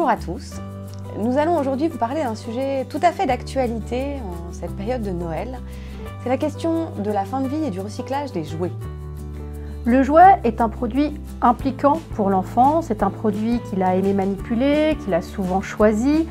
Bonjour à tous. Nous allons aujourd'hui vous parler d'un sujet tout à fait d'actualité en cette période de Noël. C'est la question de la fin de vie et du recyclage des jouets. Le jouet est un produit impliquant pour l'enfant, c'est un produit qu'il a aimé manipuler, qu'il a souvent choisi,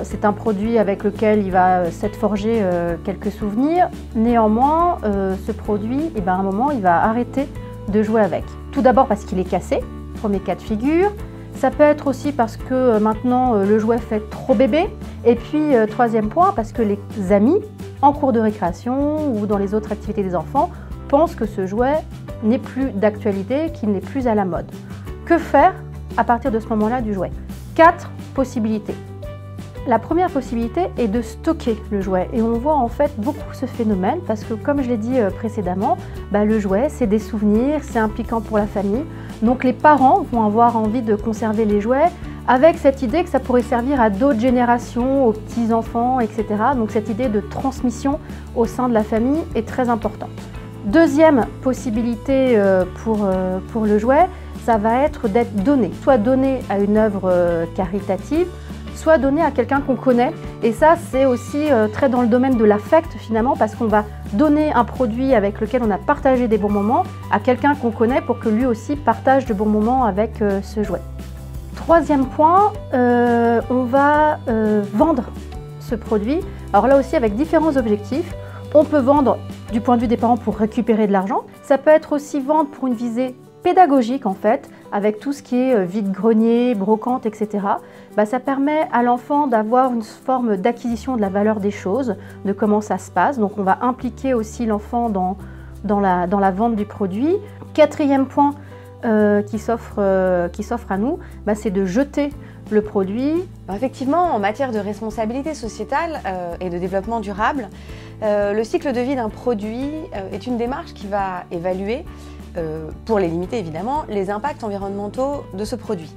c'est un produit avec lequel il va s'être forgé quelques souvenirs. Néanmoins, ce produit, à un moment, il va arrêter de jouer avec. Tout d'abord parce qu'il est cassé, premier cas de figure. Ça peut être aussi parce que maintenant le jouet fait trop bébé. Et puis troisième point, parce que les amis, en cours de récréation ou dans les autres activités des enfants, pensent que ce jouet n'est plus d'actualité, qu'il n'est plus à la mode. Que faire à partir de ce moment-là du jouet? 4 possibilités. La première possibilité est de stocker le jouet et on voit en fait beaucoup ce phénomène parce que comme je l'ai dit précédemment, le jouet c'est des souvenirs, c'est impliquant pour la famille. Donc les parents vont avoir envie de conserver les jouets avec cette idée que ça pourrait servir à d'autres générations, aux petits-enfants, etc. Donc cette idée de transmission au sein de la famille est très importante. Deuxième possibilité pour le jouet, ça va être d'être donné, soit donné à une œuvre caritative, soit donné à quelqu'un qu'on connaît. Et ça, c'est aussi très dans le domaine de l'affect finalement, parce qu'on va donner un produit avec lequel on a partagé des bons moments à quelqu'un qu'on connaît pour que lui aussi partage de bons moments avec ce jouet. Troisième point, on va vendre ce produit. Alors là aussi avec différents objectifs. On peut vendre du point de vue des parents pour récupérer de l'argent. Ça peut être aussi vendre pour une visée pédagogique en fait, avec tout ce qui est vide-grenier, brocante, etc. Ça permet à l'enfant d'avoir une forme d'acquisition de la valeur des choses, de comment ça se passe. Donc on va impliquer aussi l'enfant dans la vente du produit. Quatrième point qui s'offre à nous, c'est de jeter le produit. Effectivement, en matière de responsabilité sociétale et de développement durable, le cycle de vie d'un produit est une démarche qui va évaluer, pour les limiter évidemment, les impacts environnementaux de ce produit.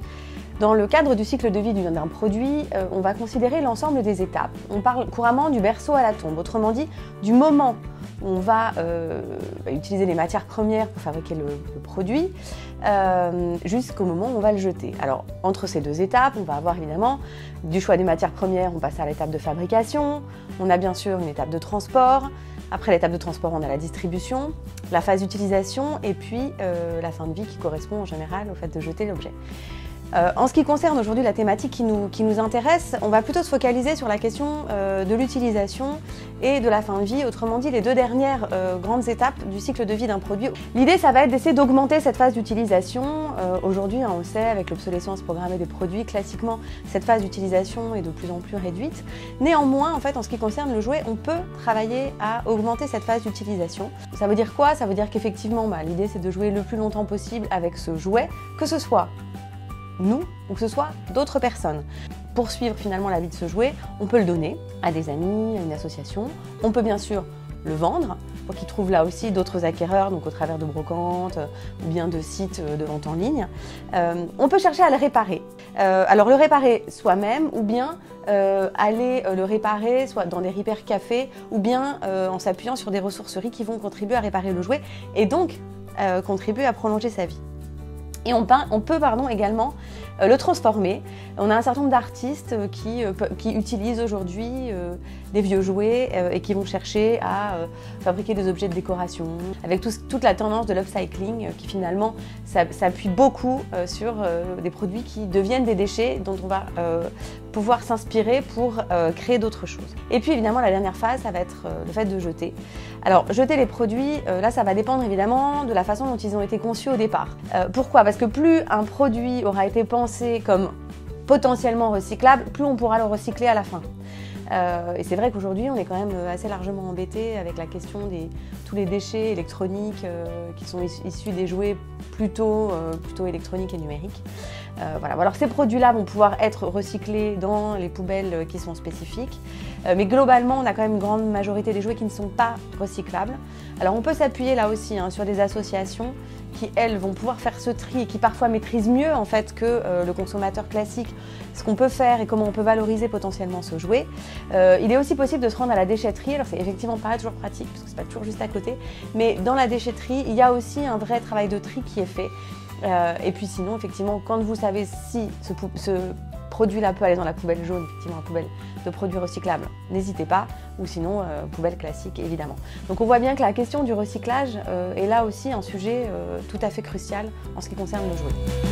Dans le cadre du cycle de vie d'un produit, on va considérer l'ensemble des étapes. On parle couramment du berceau à la tombe, autrement dit du moment où on va utiliser les matières premières pour fabriquer le produit, jusqu'au moment où on va le jeter. Alors entre ces deux étapes, on va avoir évidemment du choix des matières premières, on passe à l'étape de fabrication, on a bien sûr une étape de transport. Après l'étape de transport, on a la distribution, la phase d'utilisation et puis la fin de vie qui correspond en général au fait de jeter l'objet. En ce qui concerne aujourd'hui la thématique qui nous intéresse, on va plutôt se focaliser sur la question de l'utilisation et de la fin de vie, autrement dit les deux dernières grandes étapes du cycle de vie d'un produit. L'idée, ça va être d'essayer d'augmenter cette phase d'utilisation. Aujourd'hui, on le sait, avec l'obsolescence programmée des produits, classiquement, cette phase d'utilisation est de plus en plus réduite. Néanmoins, en fait, en ce qui concerne le jouet, on peut travailler à augmenter cette phase d'utilisation. Ça veut dire quoi? Ça veut dire qu'effectivement, l'idée, c'est de jouer le plus longtemps possible avec ce jouet, que ce soit nous ou que ce soit d'autres personnes. Pour suivre finalement la vie de ce jouet, on peut le donner à des amis, à une association. On peut bien sûr le vendre pour qu'ils trouvent là aussi d'autres acquéreurs, donc au travers de brocantes ou bien de sites de vente en ligne. On peut chercher à le réparer. Alors le réparer soi-même ou bien aller le réparer soit dans des repair cafés ou bien en s'appuyant sur des ressourceries qui vont contribuer à réparer le jouet et donc contribuer à prolonger sa vie. Et on peut également le transformer. On a un certain nombre d'artistes qui utilisent aujourd'hui des vieux jouets et qui vont chercher à fabriquer des objets de décoration avec toute la tendance de l'upcycling qui finalement s'appuie beaucoup sur des produits qui deviennent des déchets dont on va pouvoir s'inspirer pour créer d'autres choses. Et puis évidemment la dernière phase, ça va être le fait de jeter. Alors jeter les produits, là ça va dépendre évidemment de la façon dont ils ont été conçus au départ. Pourquoi? Parce que plus un produit aura été pensé comme potentiellement recyclable, plus on pourra le recycler à la fin. Et c'est vrai qu'aujourd'hui, on est quand même assez largement embêté avec la question de tous les déchets électroniques qui sont issus des jouets plutôt électroniques et numériques. Voilà. Alors ces produits-là vont pouvoir être recyclés dans les poubelles qui sont spécifiques. Mais globalement, on a quand même une grande majorité des jouets qui ne sont pas recyclables. Alors on peut s'appuyer là aussi sur des associations qui, elles, vont pouvoir faire ce tri et qui parfois maîtrisent mieux en fait que le consommateur classique ce qu'on peut faire et comment on peut valoriser potentiellement ce jouet. Il est aussi possible de se rendre à la déchetterie. Alors c'est effectivement pas toujours pratique parce que c'est pas toujours juste à côté, mais dans la déchetterie, il y a aussi un vrai travail de tri qui est fait. Et puis sinon, effectivement, quand vous savez si ce produit-là peut aller dans la poubelle jaune, effectivement la poubelle de produits recyclables, n'hésitez pas, ou sinon poubelle classique évidemment. Donc on voit bien que la question du recyclage est là aussi un sujet tout à fait crucial en ce qui concerne le jouet.